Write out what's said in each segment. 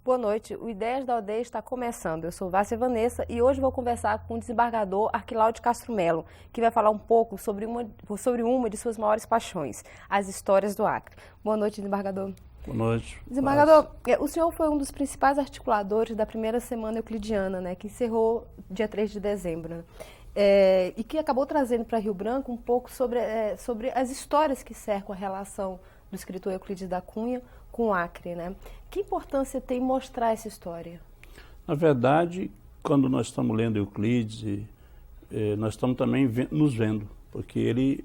Boa noite. O Ideias da Aldeia está começando. Eu sou Vássia Vanessa e hoje vou conversar com o desembargador Arquilau Castro Melo, que vai falar um pouco sobre uma de suas maiores paixões, as histórias do Acre. Boa noite, desembargador. Boa noite. Desembargador, o senhor foi um dos principais articuladores da primeira semana euclidiana, né, que encerrou dia 3 de dezembro. Né? E que acabou trazendo para Rio Branco um pouco sobre as histórias que cercam a relação do escritor Euclides da Cunha com o Acre, né? Que importância tem mostrar essa história? Na verdade, quando nós estamos lendo Euclides, nós estamos também nos vendo, porque ele,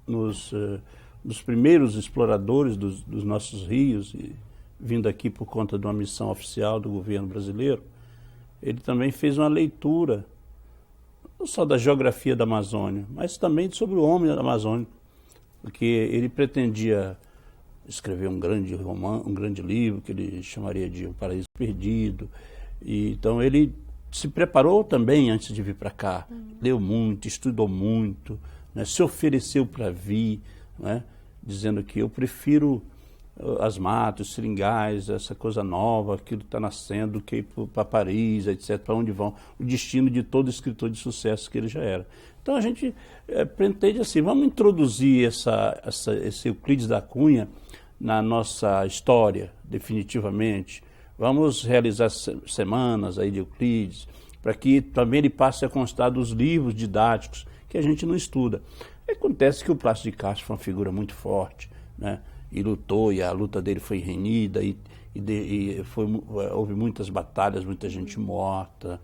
dos primeiros exploradores dos nossos rios, e vindo aqui por conta de uma missão oficial do governo brasileiro, ele também fez uma leitura, não só da geografia da Amazônia, mas também sobre o homem da Amazônia, porque ele pretendia escrever um grande romance, um grande livro que ele chamaria de O Paraíso Perdido. E então ele se preparou também antes de vir para cá, leu muito, estudou muito, né, se ofereceu para vir, né, dizendo que eu prefiro as matas, os seringais, essa coisa nova, aquilo que está nascendo, que ir para Paris, etc., para onde vão, o destino de todo escritor de sucesso que ele já era. Então a gente pretende assim, vamos introduzir esse Euclides da Cunha na nossa história, definitivamente. Vamos realizar semanas aí de Euclides, para que também ele passe a constar dos livros didáticos que a gente não estuda. Acontece que o Plácido de Castro foi uma figura muito forte, né? E lutou, e a luta dele foi renhida, houve muitas batalhas, muita gente morta,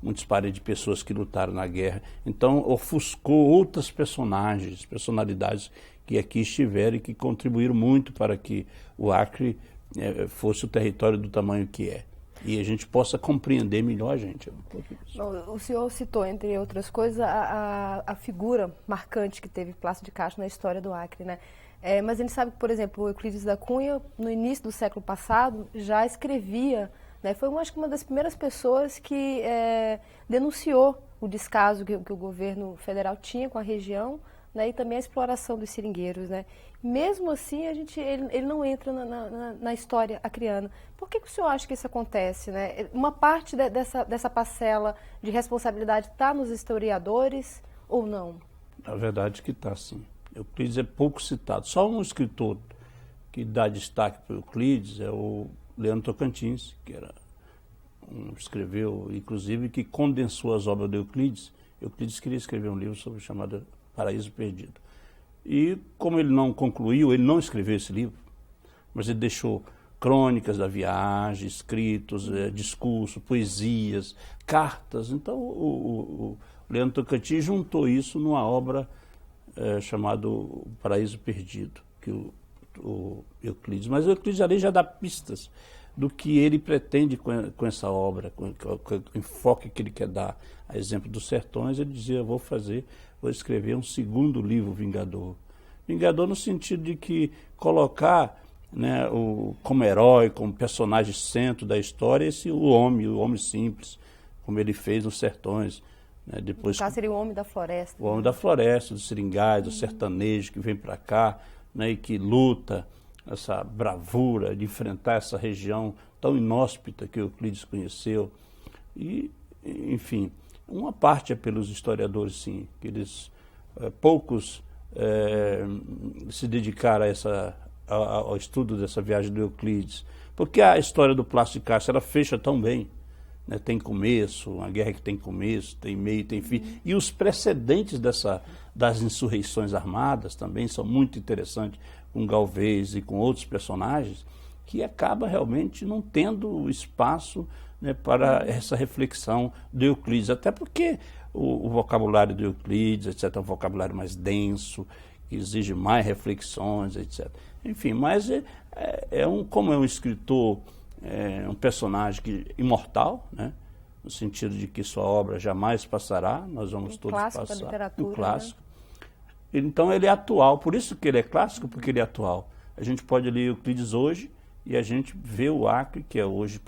muitos parentes de pessoas que lutaram na guerra. Então ofuscou outras personalidades que aqui estiveram e que contribuíram muito para que o Acre fosse o território do tamanho que é. E a gente possa compreender melhor a gente. Bom, o senhor citou, entre outras coisas, a figura marcante que teve Plácido de Castro na história do Acre, né? Mas a gente sabe que, por exemplo, o Euclides da Cunha, no início do século passado, já escrevia, né? Foi acho que uma das primeiras pessoas que denunciou o descaso que o governo federal tinha com a região, né, e também a exploração dos seringueiros, né? Mesmo assim, ele não entra na história acreana. Por que o senhor acha que isso acontece, né? Uma parte dessa parcela de responsabilidade está nos historiadores ou não? Na verdade que está, sim. Euclides é pouco citado. Só um escritor que dá destaque para Euclides é o Leandro Tocantins, que escreveu, inclusive, que condensou as obras de Euclides. Euclides queria escrever um livro sobre o chamado Paraíso Perdido. E como ele não concluiu, ele não escreveu esse livro, mas ele deixou crônicas da viagem, escritos, discursos, poesias, cartas. Então o Leandro Tocantins juntou isso numa obra chamada Paraíso Perdido, que o Euclides. Mas o Euclides ali já dá pistas do que ele pretende com essa obra, com o enfoque que ele quer dar. A exemplo dos Sertões, ele dizia, vou escrever um segundo livro Vingador. Vingador no sentido de que colocar, né, como herói, como personagem centro da história, o homem simples, como ele fez nos Sertões. Né, depois, no caso seria o homem da floresta. O homem da floresta, dos seringais, do sertanejo que vem para cá, né, e que luta, essa bravura de enfrentar essa região tão inóspita que Euclides conheceu. E, enfim, uma parte é pelos historiadores, sim, que eles, poucos se dedicaram ao estudo dessa viagem do Euclides, porque a história do Plácido de Castro, ela fecha tão bem, né? Tem começo, uma guerra que tem começo, tem meio, tem fim, e os precedentes das insurreições armadas também são muito interessantes, com Galvez e com outros personagens, que acaba realmente não tendo espaço, né, para essa reflexão do Euclides, até porque o vocabulário do Euclides, etc., é um vocabulário mais denso, que exige mais reflexões, etc. Enfim, mas como é um escritor, um personagem imortal, né, no sentido de que sua obra jamais passará, nós vamos todos passar. Um clássico. Né? Então ele é atual, por isso que ele é clássico, porque ele é atual. A gente pode ler Euclides hoje e a gente vê o Acre, que hoje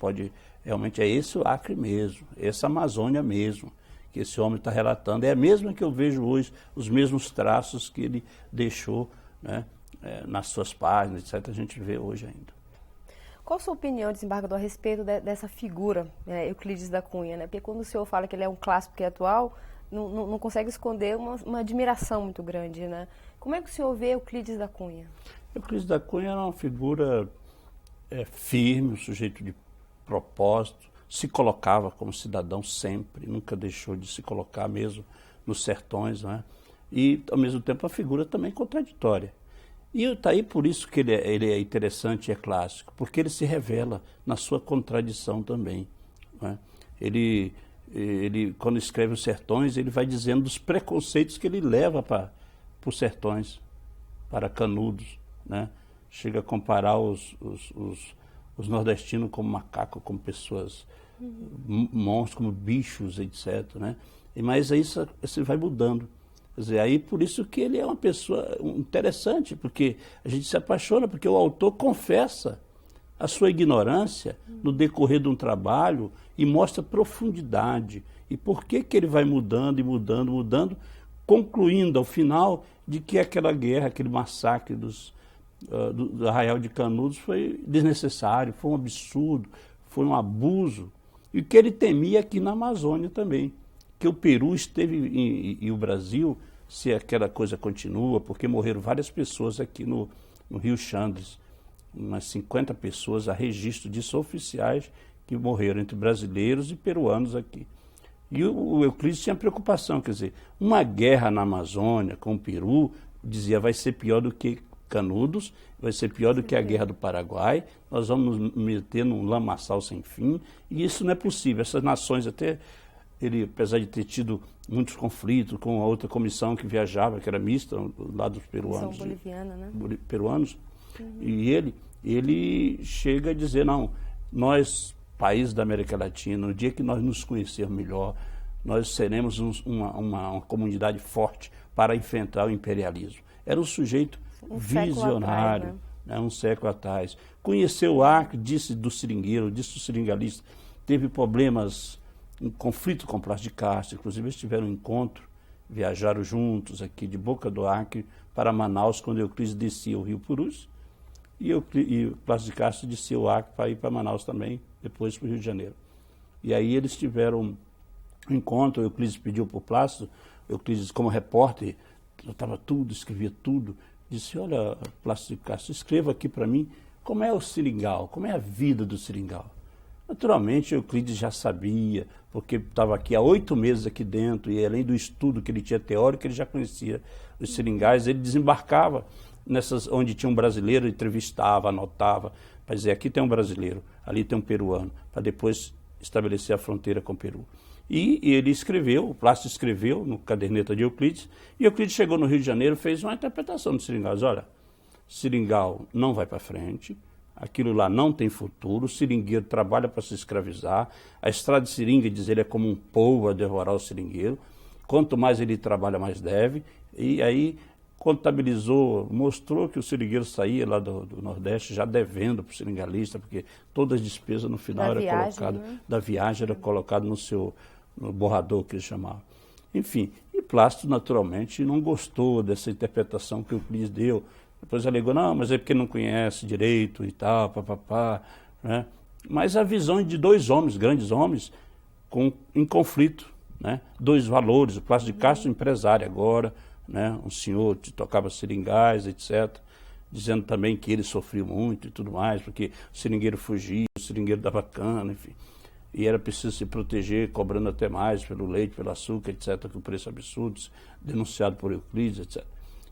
realmente é esse o Acre mesmo, essa Amazônia mesmo, que esse homem está relatando. É a mesma que eu vejo hoje, os mesmos traços que ele deixou, né, nas suas páginas, etc., a gente vê hoje ainda. Qual a sua opinião, desembargador, a respeito dessa figura, Euclides da Cunha, né? Porque quando o senhor fala que ele é um clássico que é atual, não consegue esconder uma admiração muito grande, né? Como é que o senhor vê Euclides da Cunha? Euclides da Cunha era uma figura firme, um sujeito de propósito, se colocava como cidadão sempre, nunca deixou de se colocar mesmo nos sertões, né? E, ao mesmo tempo, uma figura também contraditória. E está aí por isso que ele é interessante e é clássico, porque ele se revela na sua contradição também, né? Ele, quando escreve os Sertões, ele vai dizendo dos preconceitos que ele leva para os sertões, para Canudos, né? Chega a comparar os nordestinos como macacos, como pessoas, monstros, como bichos, etc., né? Mas aí isso vai mudando. Quer dizer, aí por isso que ele é uma pessoa interessante, porque a gente se apaixona, porque o autor confessa a sua ignorância no decorrer de um trabalho e mostra profundidade. E por que ele vai mudando e mudando, mudando, concluindo ao final de que aquela guerra, aquele massacre do Arraial de Canudos foi desnecessário, foi um absurdo, foi um abuso. E que ele temia aqui na Amazônia também, que o Peru esteve e o Brasil, se aquela coisa continua, porque morreram várias pessoas aqui no Rio Chandres, umas 50 pessoas, a registro disso, oficiais, que morreram entre brasileiros e peruanos aqui. E o Euclides tinha preocupação, quer dizer, uma guerra na Amazônia com o Peru, dizia, vai ser pior do que Canudos, vai ser pior do que a Guerra do Paraguai, nós vamos nos meter num lamaçal sem fim, e isso não é possível. Essas nações, até ele, apesar de ter tido muitos conflitos com a outra comissão que viajava, que era mista, lá dos peruanos. Comissão boliviana, né? Peruanos, e ele chega a dizer, não, nós, países da América Latina, no dia que nós nos conhecermos melhor, nós seremos uma comunidade forte para enfrentar o imperialismo. Era um sujeito visionário, atrás, né? Um século atrás. Conheceu o Acre, disse do seringueiro, disse do seringalista, teve problemas, um conflito com o Plácido de Castro, inclusive eles tiveram um encontro, viajaram juntos aqui de Boca do Acre para Manaus, quando Euclides descia o Rio Purus, e o Plácido de Castro descia o Acre para ir para Manaus também, depois para o Rio de Janeiro. E aí eles tiveram um encontro, o Euclides pediu para o Plácido, Euclides como repórter, notava tudo, escrevia tudo, disse, olha, Plácido de Castro, escreva aqui para mim como é o seringal, como é a vida do seringal. Naturalmente, Euclides já sabia, porque estava aqui há 8 meses aqui dentro, e além do estudo que ele tinha teórico, ele já conhecia os seringais, ele desembarcava nessas onde tinha um brasileiro, entrevistava, anotava, para dizer, aqui tem um brasileiro, ali tem um peruano, para depois estabelecer a fronteira com o Peru. E ele escreveu, o Plácido escreveu no caderneta de Euclides, e Euclides chegou no Rio de Janeiro e fez uma interpretação do seringal. Olha, seringal não vai para frente, aquilo lá não tem futuro, o seringueiro trabalha para se escravizar, a estrada de seringa, diz ele, é como um polvo a devorar o seringueiro, quanto mais ele trabalha, mais deve, e aí contabilizou, mostrou que o seringueiro saía lá do Nordeste já devendo para o seringalista, porque todas as despesas no final da viagem era colocado no borrador que eles chamavam. Enfim, e Plácido naturalmente não gostou dessa interpretação que o Euclides deu. Depois alegou, não, mas é porque não conhece direito e tal, papapá, né? Mas a visão de 2 homens, grandes homens, em conflito, né? 2 valores, o Plácido de Castro empresário agora, né? Um senhor que tocava seringais, etc., dizendo também que ele sofreu muito e tudo mais, porque o seringueiro fugia, o seringueiro dava cana, enfim. E era preciso se proteger, cobrando até mais pelo leite, pelo açúcar, etc., que o preço absurdo, denunciado por Euclides, etc.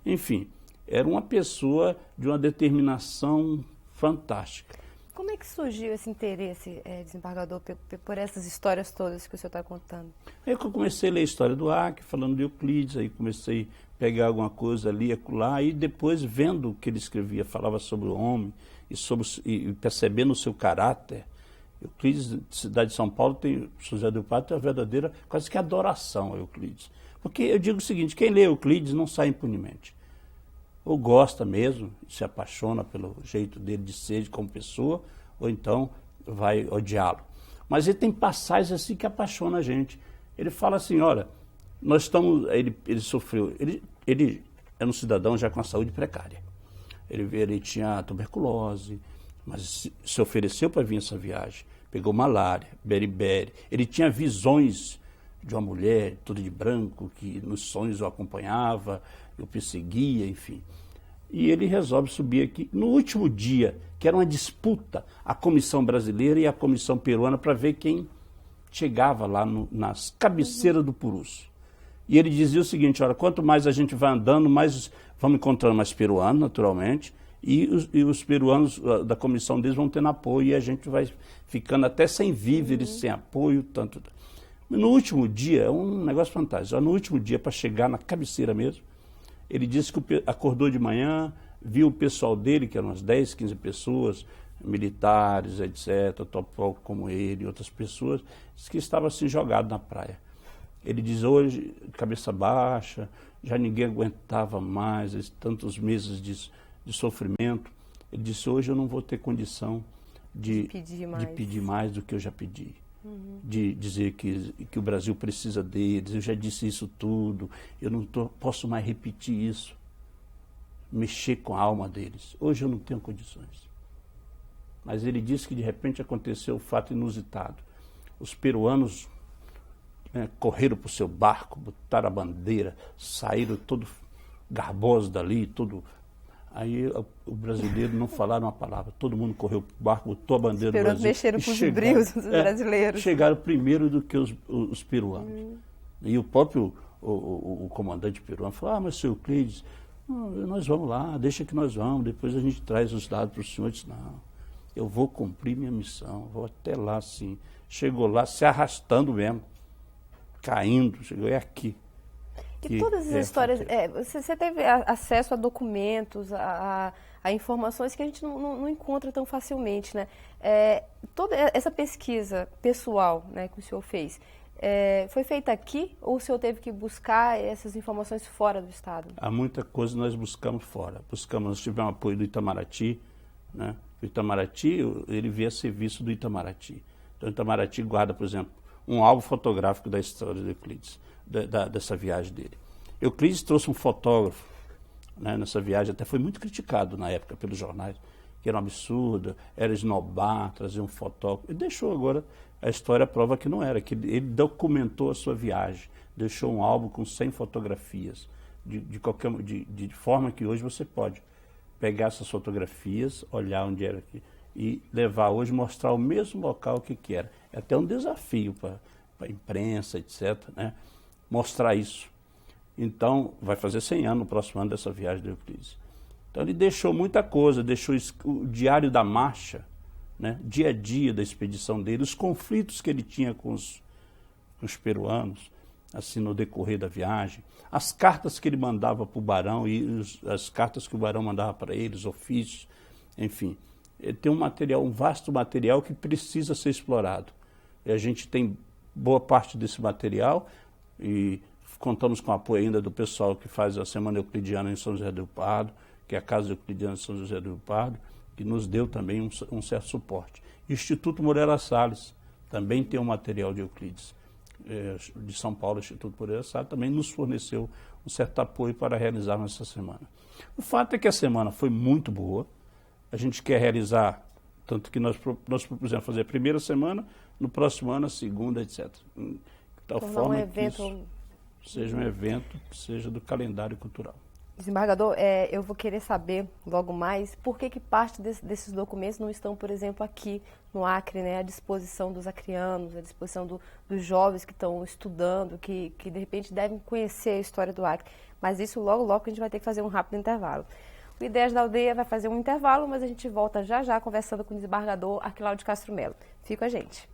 Enfim, era uma pessoa de uma determinação fantástica. Como é que surgiu esse interesse, desembargador, por essas histórias todas que o senhor está contando? Aí que eu comecei a ler a história do Acre, falando de Euclides, aí comecei a pegar alguma coisa ali, acolá, e depois vendo o que ele escrevia, falava sobre o homem e percebendo o seu caráter. Euclides, cidade de São Paulo, tem São José do Pardo, tem uma verdadeira, quase que adoração a Euclides. Porque eu digo o seguinte, quem lê Euclides não sai impunemente. Ou gosta mesmo, se apaixona pelo jeito dele de ser como pessoa, ou então vai odiá-lo. Mas ele tem passagens assim que apaixona a gente. Ele fala assim, olha, nós estamos, ele sofreu, ele era um cidadão já com a saúde precária. Ele tinha tuberculose, mas se ofereceu para vir essa viagem. Pegou malária, beriberi. Ele tinha visões de uma mulher toda de branco, que nos sonhos o acompanhava, o perseguia, enfim. E ele resolve subir aqui no último dia, que era uma disputa, a comissão brasileira e a comissão peruana, para ver quem chegava lá nas cabeceiras do Purus. E ele dizia o seguinte: olha, quanto mais a gente vai andando, mais vamos encontrando mais peruanos, naturalmente, e os peruanos da comissão deles vão tendo apoio, e a gente vai ficando até sem víveres, sem apoio, tanto. No último dia, é um negócio fantástico, no último dia, para chegar na cabeceira mesmo, ele disse que acordou de manhã, viu o pessoal dele, que eram umas 10, 15 pessoas, militares, etc., topó como ele e outras pessoas, que estavam assim jogados na praia. Ele diz: hoje, cabeça baixa, já ninguém aguentava mais tantos meses de sofrimento. Ele disse: hoje eu não vou ter condição de pedir mais do que eu já pedi. De dizer que o Brasil precisa deles, eu já disse isso tudo, eu não posso mais repetir isso, mexer com a alma deles. Hoje eu não tenho condições. Mas ele disse que de repente aconteceu um fato inusitado. Os peruanos correram para o seu barco, botaram a bandeira, saíram todo garbosos dali, todo... Aí o brasileiro não falaram uma palavra, todo mundo correu para o barco, botou a bandeira do Brasil. Mexeram com os brios dos brasileiros. Chegaram primeiro do que os peruanos. E o próprio o comandante peruano falou: mas senhor Euclides, nós vamos lá, deixa que nós vamos, depois a gente traz os dados para o senhor. Eu disse: não, eu vou cumprir minha missão, vou até lá sim. Chegou lá se arrastando mesmo, caindo, chegou aqui. E todas as histórias, você teve acesso a documentos, a informações que a gente não encontra tão facilmente, né? Toda essa pesquisa pessoal, né, que o senhor fez, foi feita aqui ou o senhor teve que buscar essas informações fora do estado? Há muita coisa nós buscamos fora. Nós tivemos apoio do Itamaraty, né? O Itamaraty, ele vê a serviço do Itamaraty. Então o Itamaraty guarda, por exemplo, um álbum fotográfico da história do Euclides, dessa viagem dele. Euclides trouxe um fotógrafo, né, nessa viagem, até foi muito criticado na época pelos jornais, que era um absurdo, era esnobar, trazer um fotógrafo. Ele deixou agora, a história prova que não era, que ele documentou a sua viagem, deixou um álbum com 100 fotografias, de forma que hoje você pode pegar essas fotografias, olhar onde era aqui, e levar hoje, mostrar o mesmo local que era. É até um desafio para a imprensa, etc., né? Mostrar isso. Então, vai fazer 100 anos no próximo ano dessa viagem do Euclides. Então, ele deixou muita coisa, deixou o diário da marcha, né? Dia a dia da expedição dele, os conflitos que ele tinha com os peruanos, assim, no decorrer da viagem, as cartas que ele mandava para o Barão e as cartas que o Barão mandava para ele, os ofícios, enfim. Ele tem um vasto material que precisa ser explorado. E a gente tem boa parte desse material e contamos com o apoio ainda do pessoal que faz a Semana Euclidiana em São José do Rio Pardo, que é a Casa Euclidiana de São José do Rio Pardo, que nos deu também um certo suporte. O Instituto Moreira Salles também tem um material de Euclides, de São Paulo, o Instituto Moreira Salles, também nos forneceu um certo apoio para realizarmos essa semana. O fato é que a semana foi muito boa, a gente quer realizar, tanto que nós propusemos fazer a primeira semana, no próximo ano a segunda, etc. De tal forma que isso seja um evento que seja do calendário cultural. Desembargador, eu vou querer saber logo mais por que parte desses documentos não estão, por exemplo, aqui no Acre, né, à disposição dos acrianos, à disposição dos jovens que estão estudando, que de repente devem conhecer a história do Acre. Mas isso logo a gente vai ter que fazer um rápido intervalo. O Ideias da Aldeia vai fazer um intervalo, mas a gente volta já conversando com o desembargador Arquilau de Castro Melo. Fica com a gente.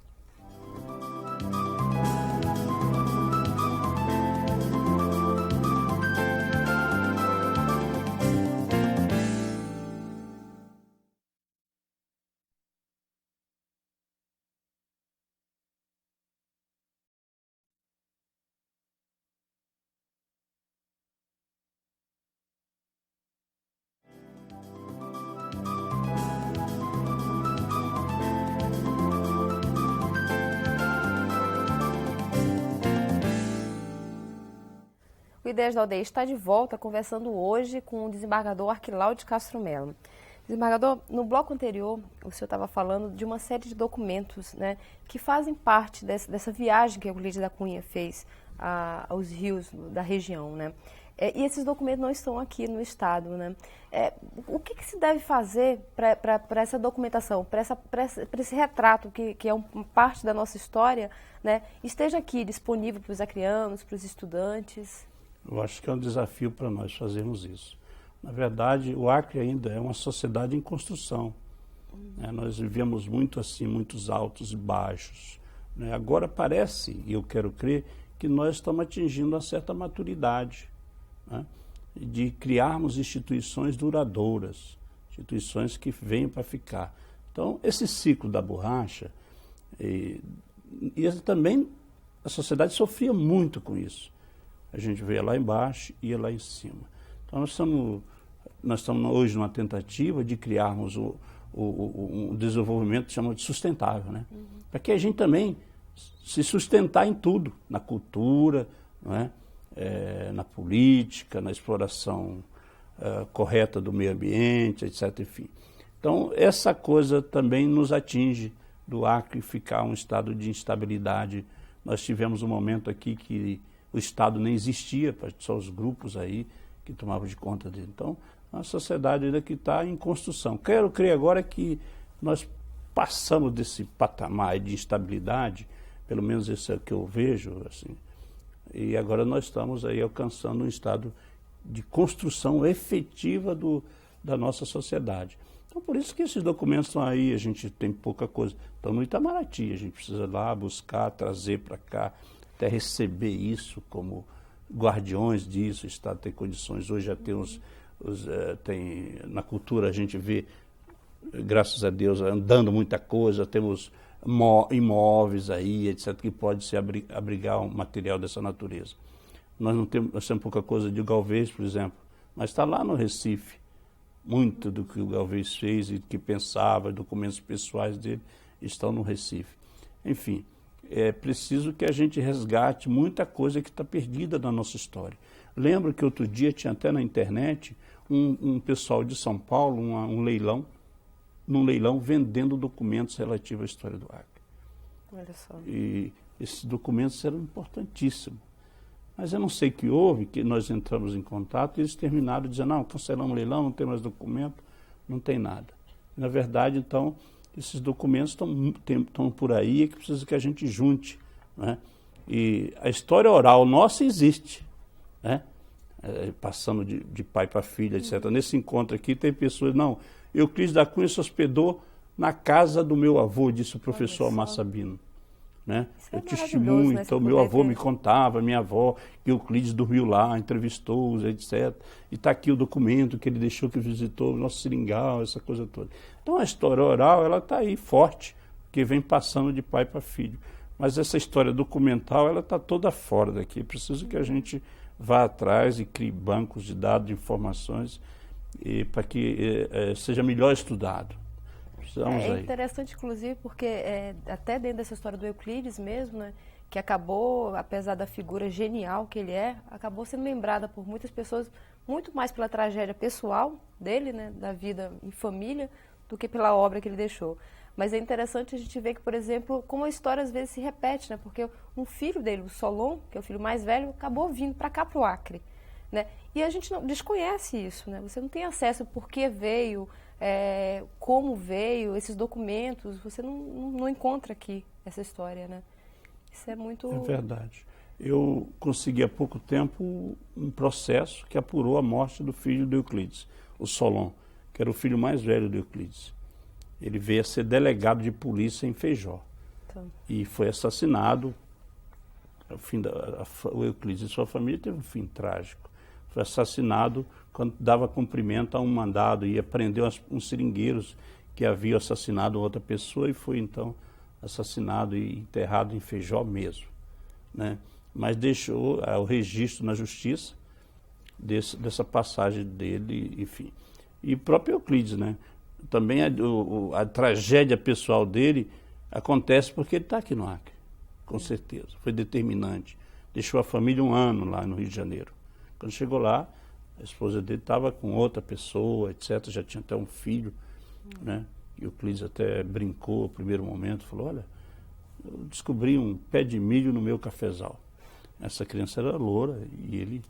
O Ideias da Aldeia está de volta, conversando hoje com o desembargador Arquilau de Castro Melo. Desembargador, no bloco anterior, o senhor estava falando de uma série de documentos, né, que fazem parte dessa viagem que Euclides da Cunha fez aos rios da região, né? E esses documentos não estão aqui no Estado, né? O que se deve fazer para essa documentação, para esse retrato que é uma parte da nossa história, né, esteja aqui disponível para os acrianos, para os estudantes? Eu acho que é um desafio para nós fazermos isso. Na verdade, o Acre ainda é uma sociedade em construção. Né? Nós vivemos muito assim, muitos altos e baixos. Né? Agora parece, e eu quero crer, que nós estamos atingindo uma certa maturidade, né? De criarmos instituições duradouras, instituições que venham para ficar. Então, esse ciclo da borracha, e também a sociedade sofria muito com isso. A gente veio lá embaixo e ia lá em cima. Então, nós estamos hoje numa tentativa de criarmos um desenvolvimento chamado de sustentável, né? Para que a gente também se sustentar em tudo, na cultura, não é? Na política, na exploração correta do meio ambiente, etc. Enfim. Então, essa coisa também nos atinge, do Acre ficar um estado de instabilidade. Nós tivemos um momento aqui que o Estado nem existia, só os grupos aí que tomavam de conta dele. Então, a sociedade ainda que está em construção. Quero crer agora que nós passamos desse patamar de instabilidade, pelo menos isso é o que eu vejo, assim, e agora nós estamos aí alcançando um estado de construção efetiva da nossa sociedade. Então, por isso que esses documentos estão aí, a gente tem pouca coisa. Estão no Itamaraty, a gente precisa ir lá buscar, trazer para cá, até receber isso como guardiões disso. O Estado tem condições. Hoje já tem na cultura a gente vê, graças a Deus, andando muita coisa, temos imóveis aí, etc., que pode se abrigar um material dessa natureza. Nós temos pouca coisa de Galvez, por exemplo, mas está lá no Recife. Muito do que o Galvez fez e que pensava, documentos pessoais dele, estão no Recife. Enfim, é preciso que a gente resgate muita coisa que está perdida na nossa história. Lembro que outro dia tinha até na internet um pessoal de São Paulo, num leilão vendendo documentos relativos à história do Acre. Olha só. E esses documentos eram importantíssimos. Mas eu não sei o que houve, que nós entramos em contato e eles terminaram dizendo, não, cancelamos o leilão, não tem mais documento, não tem nada. Na verdade, então, esses documentos estão por aí e que precisa que a gente junte, né? E a história oral nossa existe, né? Passando de pai para filha, etc. Nesse encontro aqui tem pessoas, não, Euclides da Cunha se hospedou na casa do meu avô, disse o professor Amar Sabino. Né? Eu testemunho, né? Então meu avô me contava, minha avó, que Euclides dormiu lá, entrevistou-os, etc. E está aqui o documento que ele deixou, que visitou o nosso seringal, essa coisa toda. Então a história oral, ela está aí forte, que vem passando de pai para filho. Mas essa história documental, ela está toda fora daqui. Preciso que a gente vá atrás e crie bancos de dados, de informações, para que seja melhor estudado. É interessante, inclusive, porque até dentro dessa história do Euclides mesmo, né, que acabou, apesar da figura genial que ele acabou sendo lembrada por muitas pessoas, muito mais pela tragédia pessoal dele, né, da vida em família, do que pela obra que ele deixou. Mas é interessante a gente ver que, por exemplo, como a história às vezes se repete, né, porque um filho dele, o Solon, que é o filho mais velho, acabou vindo para cá, para o Acre. Né, e a gente não desconhece isso, né, você não tem acesso por que veio, como veio, esses documentos, você não encontra aqui essa história, né? Isso é muito... É verdade. Eu consegui há pouco tempo um processo que apurou a morte do filho do Euclides, o Solon, que era o filho mais velho do Euclides. Ele veio a ser delegado de polícia em Feijó. Então. E foi assassinado. O Euclides e sua família teve um fim trágico. Foi assassinado quando dava cumprimento a um mandado, ia prender uns seringueiros que haviam assassinado outra pessoa e foi então assassinado e enterrado em Feijó mesmo, né? Mas deixou o registro na justiça dessa passagem dele, enfim. E o próprio Euclides, né? Também a tragédia pessoal dele acontece porque ele está aqui no Acre, com certeza. Foi determinante. Deixou a família um ano lá no Rio de Janeiro. Quando chegou lá, A esposa dele estava com outra pessoa, etc. Já tinha até um filho, né? E o Euclides até brincou no primeiro momento, falou, olha, eu descobri um pé de milho no meu cafezal. Essa criança era loura e ele,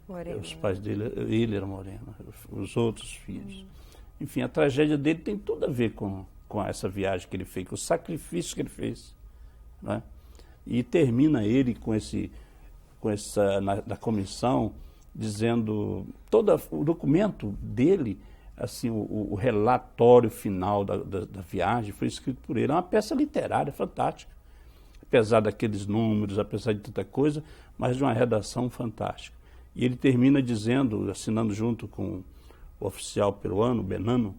Moreno, os pais dele, ele era moreno, os outros filhos. Enfim, a tragédia dele tem tudo a ver com essa viagem que ele fez, com o sacrifício que ele fez, né? E termina ele com essa na comissão, dizendo, todo o documento dele, assim, o relatório final da viagem foi escrito por ele. É uma peça literária fantástica, apesar daqueles números, apesar de tanta coisa, mas de uma redação fantástica. E ele termina dizendo, assinando junto com o oficial peruano, Benano,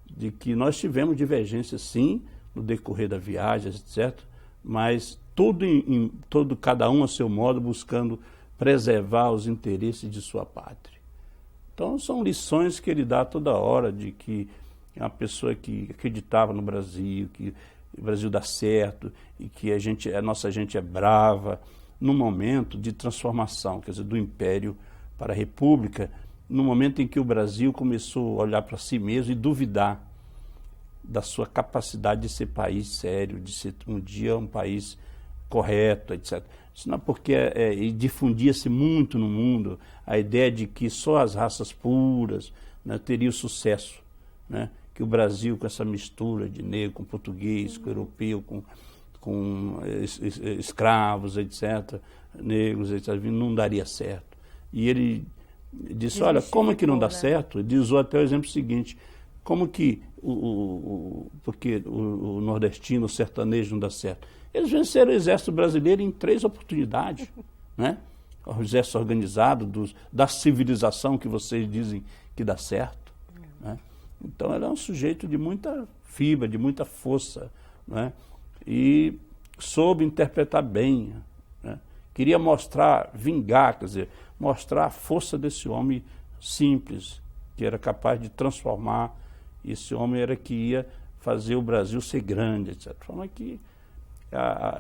de que nós tivemos divergências, sim, no decorrer da viagem, etc., mas cada um a seu modo, buscando preservar os interesses de sua pátria. Então, são lições que ele dá toda hora, de que é uma pessoa que acreditava no Brasil, que o Brasil dá certo, e que a nossa gente é brava, num momento de transformação, quer dizer, do Império para a República, no momento em que o Brasil começou a olhar para si mesmo e duvidar da sua capacidade de ser país sério, de ser um dia um país correto, etc. Isso não é porque difundia-se muito no mundo a ideia de que só as raças puras, né, teriam sucesso, né? Que o Brasil, com essa mistura de negro com português, com europeu, com escravos, etc., negros, etc., não daria certo. E ele disse, olha, como é que não dá certo? Ele usou até o exemplo seguinte, como que porque o nordestino, o sertanejo não dá certo? Eles venceram o exército brasileiro em 3 oportunidades, né? O exército organizado, da civilização que vocês dizem que dá certo, né? Então, ele é um sujeito de muita fibra, de muita força, né? E soube interpretar bem, né? Queria vingar, quer dizer, mostrar a força desse homem simples, que era capaz de transformar. Esse homem era que ia fazer o Brasil ser grande, etc. De forma que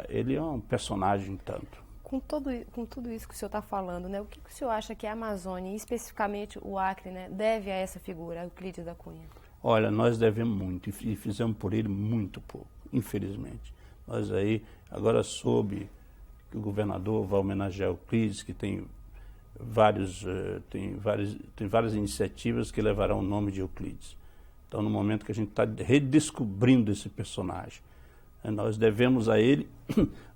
ele é um personagem tanto. Com tudo isso que o senhor está falando, né, o que o senhor acha que a Amazônia, e especificamente o Acre, né, deve a essa figura, a Euclides da Cunha? Olha, nós devemos muito e fizemos por ele muito pouco, infelizmente. Nós aí, agora soube que o governador vai homenagear Euclides, que tem várias iniciativas que levarão o nome de Euclides. Então, no momento que a gente está redescobrindo esse personagem, nós devemos a ele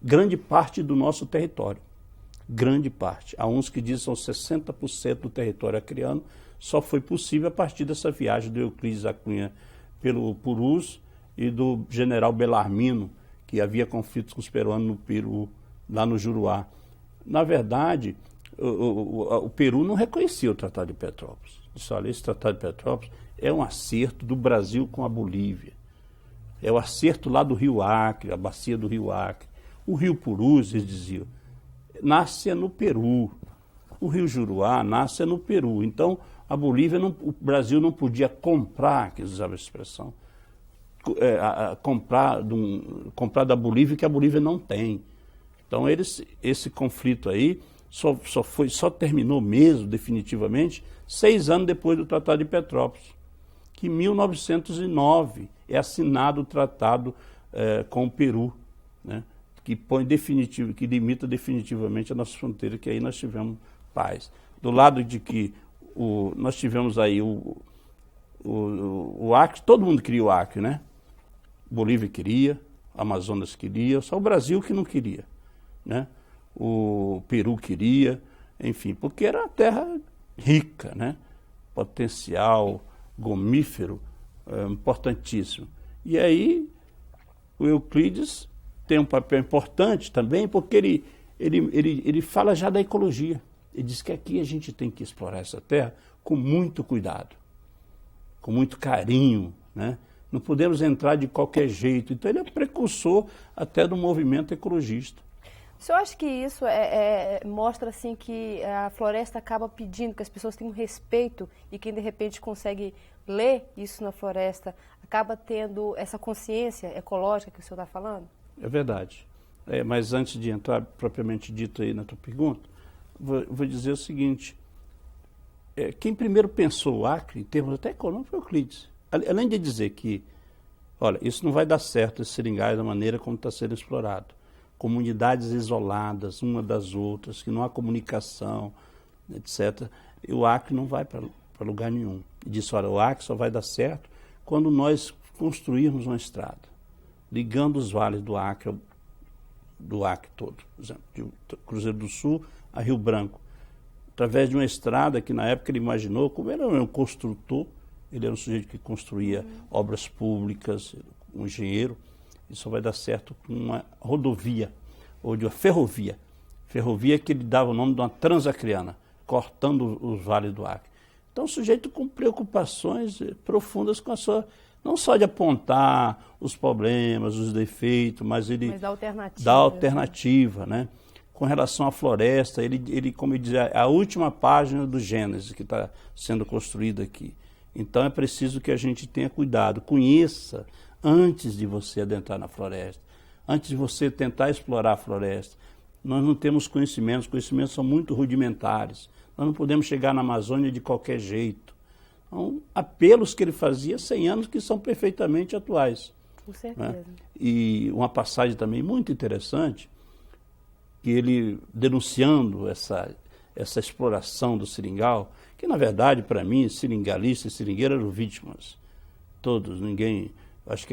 grande parte do nosso território. Grande parte. Há uns que dizem que são 60% do território acreano, só foi possível a partir dessa viagem do Euclides da Cunha pelo Purus e do general Belarmino, que havia conflitos com os peruanos no Peru, lá no Juruá. Na verdade, o Peru não reconhecia o Tratado de Petrópolis. Disse, olha, esse Tratado de Petrópolis é um acerto do Brasil com a Bolívia. É o acerto lá do Rio Acre, a bacia do Rio Acre. O Rio Purus, eles diziam, nasce no Peru. O Rio Juruá nasce no Peru. Então, a Bolívia, o Brasil não podia comprar, que eles usavam a expressão, comprar da Bolívia que a Bolívia não tem. Então, esse conflito aí só terminou mesmo, definitivamente, 6 anos depois do Tratado de Petrópolis, que em 1909 é assinado o tratado com o Peru, né, que limita definitivamente a nossa fronteira, que aí nós tivemos paz. Do lado de que nós tivemos aí o Acre, todo mundo queria o Acre, né? Bolívia queria, Amazonas queria, só o Brasil que não queria, né? O Peru queria, enfim, porque era uma terra rica, né? Potencial gomífero importantíssimo. E aí o Euclides tem um papel importante também, porque ele fala já da ecologia. Ele diz que aqui a gente tem que explorar essa terra com muito cuidado, com muito carinho, né? Não podemos entrar de qualquer jeito. Então ele é precursor até do movimento ecologista. O senhor acha que isso mostra assim que a floresta acaba pedindo que as pessoas tenham respeito e quem de repente consegue ler isso na floresta acaba tendo essa consciência ecológica que o senhor está falando? É verdade. Mas antes de entrar propriamente dito aí na tua pergunta, vou dizer o seguinte, quem primeiro pensou o Acre, em termos até econômicos, foi Euclides. Além de dizer que, olha, isso não vai dar certo, esse seringal, da maneira como está sendo explorado. Comunidades isoladas, uma das outras, que não há comunicação, etc. E o Acre não vai para lugar nenhum. E disse, olha, o Acre só vai dar certo quando nós construirmos uma estrada, ligando os vales do Acre todo, por exemplo, de Cruzeiro do Sul a Rio Branco, através de uma estrada que na época ele imaginou, como ele era um construtor, ele era um sujeito que construía obras públicas, um engenheiro, isso só vai dar certo com uma rodovia, ou de uma ferrovia que ele dava o nome de uma transacriana, cortando os vales do Acre. Então, um sujeito com preocupações profundas com a sua, não só de apontar os problemas, os defeitos, mas ele dá alternativa, né? Com relação à floresta, ele como ele dizia, a última página do Gênesis que está sendo construída aqui. Então é preciso que a gente tenha cuidado, conheça antes de você adentrar na floresta, antes de você tentar explorar a floresta. Nós não temos conhecimentos, os conhecimentos são muito rudimentares. Nós não podemos chegar na Amazônia de qualquer jeito. Então, apelos que ele fazia 100 anos que são perfeitamente atuais. Com certeza. Né? E uma passagem também muito interessante, que ele denunciando essa exploração do seringal, que na verdade para mim, seringalista e seringueiro eram vítimas. Todos, ninguém, acho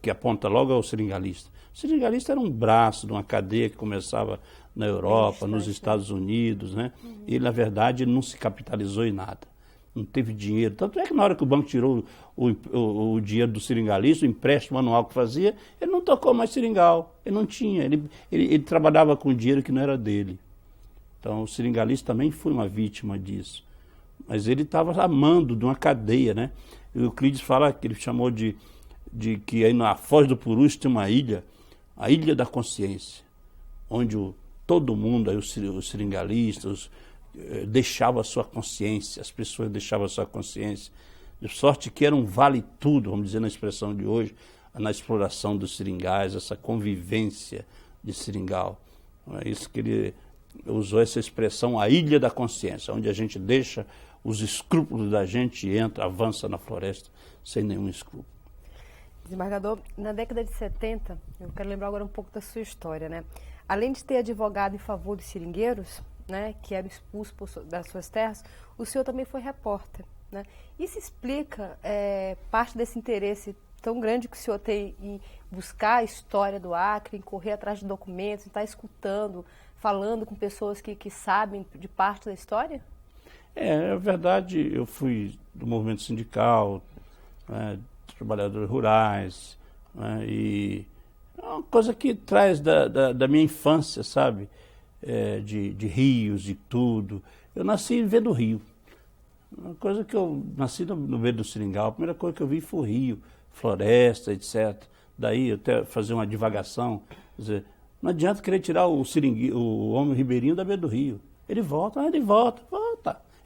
que aponta logo é o seringalista. O seringalista era um braço de uma cadeia que começava na Europa, nos Estados Unidos, né? E na verdade ele não se capitalizou em nada. Não teve dinheiro. Tanto é que na hora que o banco tirou o dinheiro do seringalista, o empréstimo anual que fazia, ele não tocou mais seringal. Ele não tinha. Ele trabalhava com dinheiro que não era dele. Então o seringalista também foi uma vítima disso. Mas ele estava amando de uma cadeia, né? E o Euclides fala que ele chamou de que aí na Foz do Purus tem uma ilha, a Ilha da Consciência, onde todo mundo, aí os seringalistas, deixava a sua consciência, as pessoas deixavam a sua consciência, de sorte que era um vale-tudo, vamos dizer na expressão de hoje, na exploração dos seringais, essa convivência de seringal. É isso que ele usou, essa expressão, a Ilha da Consciência, onde a gente deixa os escrúpulos da gente e avança na floresta sem nenhum escrúpulo. Desembargador, na década de 70, eu quero lembrar agora um pouco da sua história, né? Além de ter advogado em favor dos seringueiros, né, que eram expulsos das suas terras, o senhor também foi repórter, né? Isso explica parte desse interesse tão grande que o senhor tem em buscar a história do Acre, em correr atrás de documentos, em estar escutando, falando com pessoas que sabem de parte da história? É verdade, eu fui do movimento sindical, né, trabalhadores rurais, né, e é uma coisa que traz da minha infância, sabe? De rios, de tudo. Eu nasci vendo o rio. Uma coisa que eu nasci no meio do seringal, a primeira coisa que eu vi foi o rio, floresta, etc. Daí eu até fazer uma divagação, quer dizer, não adianta querer tirar o homem ribeirinho da beira do rio. Ele volta.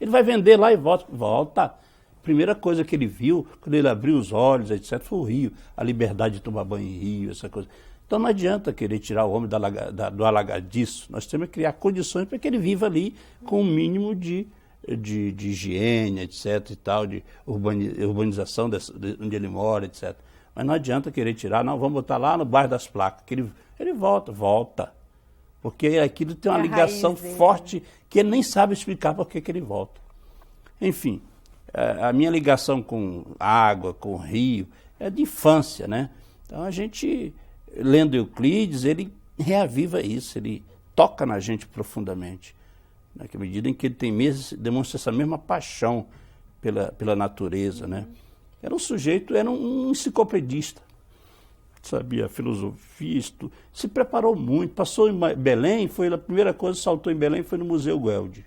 Ele vai vender lá e volta. Primeira coisa que ele viu, quando ele abriu os olhos, etc., foi o rio, a liberdade de tomar banho em rio, essa coisa. Então não adianta querer tirar o homem do alagadiço, nós temos que criar condições para que ele viva ali com um mínimo de higiene, etc., e tal, de urbanização onde ele mora, etc. Mas não adianta querer tirar, não, vamos botar lá no bairro das Placas, que ele volta. Porque aquilo tem uma ligação forte que ele nem sabe explicar por que ele volta. Enfim, a minha ligação com água, com rio, é de infância, né? Então a gente, lendo Euclides, ele reaviva isso, ele toca na gente profundamente. Na medida em que ele demonstra essa mesma paixão pela natureza, né? Era um sujeito, era um enciclopedista. Sabia filosofia, se preparou muito, passou em Belém, a primeira coisa que saltou em Belém foi no Museu Gueldi,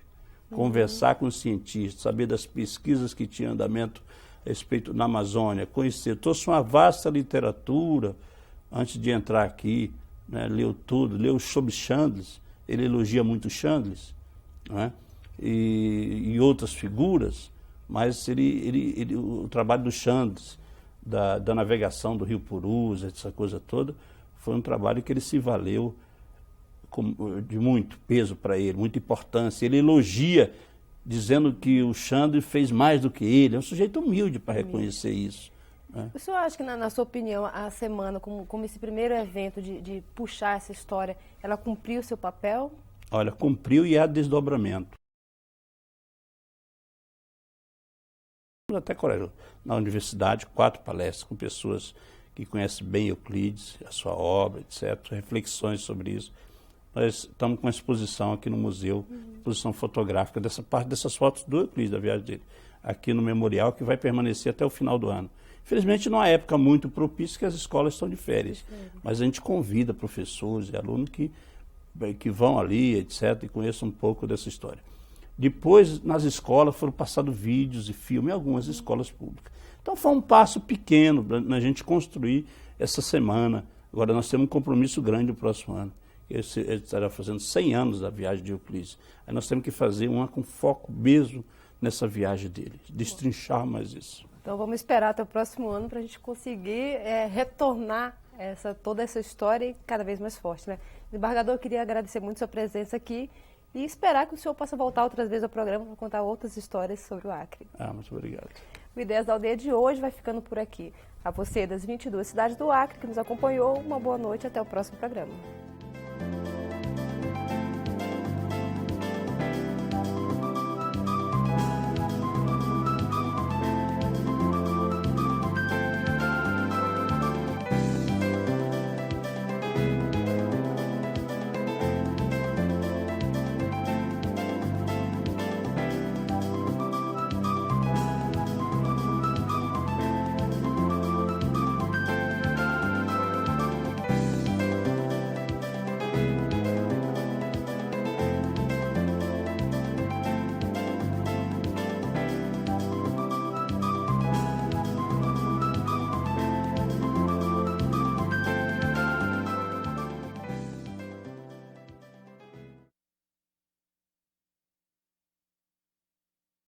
conversar com os cientistas, saber das pesquisas que tinham andamento a respeito na Amazônia, conhecer, trouxe uma vasta literatura antes de entrar aqui, né, leu tudo, leu sobre Chandlis, ele elogia muito Chandlis, né, e outras figuras, mas o trabalho do Chandlis, da navegação do Rio Purus, essa coisa toda, foi um trabalho que ele se valeu de muito peso para ele, muita importância. Ele elogia dizendo que o Xandre fez mais do que ele. É um sujeito humilde para reconhecer isso. Né? O senhor acha que, na sua opinião, a semana, como esse primeiro evento de puxar essa história, ela cumpriu o seu papel? Olha, cumpriu e há desdobramento. Até na universidade, 4 palestras com pessoas que conhecem bem Euclides, a sua obra, etc., reflexões sobre isso. Nós estamos com uma exposição aqui no museu, exposição fotográfica dessa parte dessas fotos do Euclides, da viagem dele, aqui no memorial, que vai permanecer até o final do ano. Infelizmente, numa época muito propícia, que as escolas estão de férias, mas a gente convida professores e alunos que vão ali, etc., e conheçam um pouco dessa história. Depois, nas escolas, foram passados vídeos e filmes em algumas escolas públicas. Então, foi um passo pequeno na gente construir essa semana. Agora, nós temos um compromisso grande no próximo ano. Ele estará fazendo 100 anos da viagem de Euclides. Aí nós temos que fazer uma com foco mesmo nessa viagem dele, destrinchar mais isso. Então, vamos esperar até o próximo ano para a gente conseguir retornar toda essa história cada vez mais forte, né? Desembargador, eu queria agradecer muito a sua presença aqui e esperar que o senhor possa voltar outras vezes ao programa para contar outras histórias sobre o Acre. Muito obrigado. O Ideias da Aldeia de hoje vai ficando por aqui. A você das 22 cidades do Acre que nos acompanhou, uma boa noite e até o próximo programa.